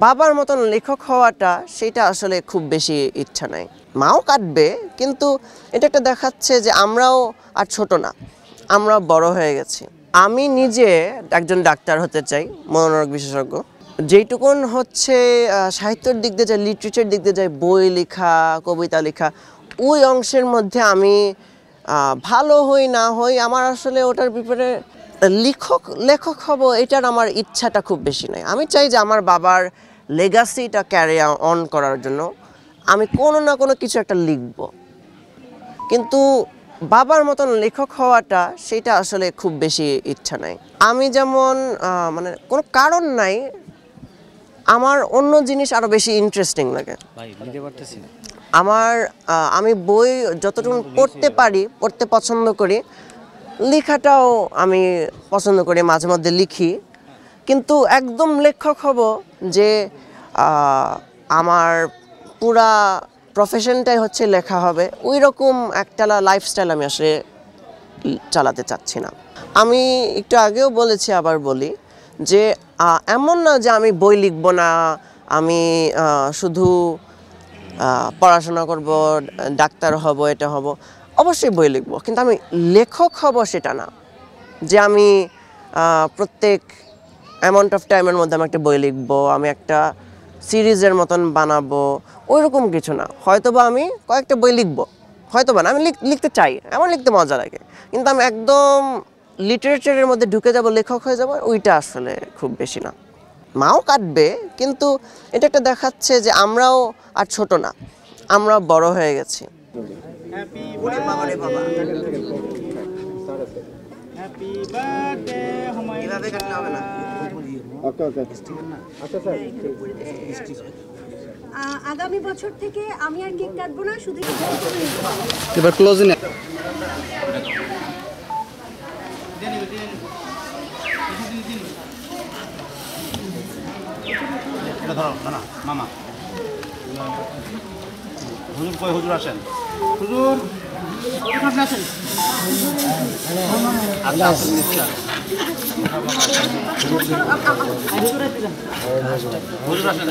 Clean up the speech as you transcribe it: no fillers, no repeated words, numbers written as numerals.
বাবার মতন লেখক হওয়াটা সেটা আসলে খুব বেশি ইচ্ছা নাই। মাও কাটবে, কিন্তু এটা একটা দেখাচ্ছে যে আমরাও আর ছোট না, আমরা বড় হয়ে গেছি। আমি নিজে একজন ডাক্তার হতে চাই, মনোরোগ বিশেষজ্ঞ। যেইটুকুন হচ্ছে সাহিত্যের দিক দিয়ে যায়, লিটারেচার দিক দিয়ে যায়, বই লেখা, কবিতা লেখা, ওই অংশের মধ্যে আমি ভালো হই না হই, আমার আসলে ওটার ব্যাপারে লেখক হব এটার আমার ইচ্ছাটা খুব বেশি নাই। আমি চাই যে আমার বাবার লেগাসিটা ক্যারি অন করার জন্য আমি কোনো না কোনো কিছু একটা লিখব, কিন্তু বাবার মতন লেখক হওয়াটা সেটা আসলে খুব বেশি ইচ্ছা নাই। আমি যেমন মানে কোনো কারণ নাই, আমার অন্য জিনিস আরও বেশি ইন্টারেস্টিং লাগে। আমি বই যতটুকু পড়তে পারি, পড়তে পছন্দ করি, লেখাটাও আমি পছন্দ করি, মাঝে মধ্যে লিখি। কিন্তু একদম লেখক হব যে আমার পুরা প্রফেশনটাই হচ্ছে লেখা হবে, ওই রকম একটা লাইফস্টাইল আমি আসলে চালাতে চাচ্ছি না। আমি একটু আগেও বলেছি, আবার বলি যে এমন না যে আমি বই লিখব না, আমি শুধু পড়াশোনা করব, ডাক্তার হব, এটা হব। অবশ্যই বই লিখব, কিন্তু আমি লেখক হব সেটা না যে আমি প্রত্যেক অ্যামাউন্ট অফ টাইমের মধ্যে আমি একটা বই লিখব, আমি একটা সিরিজের মতন বানাবো, ওই রকম কিছু না। হয়তোবা আমি কয়েকটা বই লিখব, হয়তোবা না, আমি লিখতে চাই, আমার লিখতে মজা লাগে, কিন্তু আমি একদম লিটারেচারের মধ্যে ঢুকে যাব, লেখক হয়ে যাব, ওইটা আসলে খুব বেশি না। মাও কাটবে, কিন্তু এটা একটা দেখাচ্ছে যে আমরাও আর ছোট না, আমরা বড় হয়ে গেছি। আগামী বছর থেকে আমি আর কেক কাটবো না, শুধু এবার ক্লোজিং মামা হুজুর কই? হুজুর আসেন, হুজুর আসেন। হুজুর আসেন।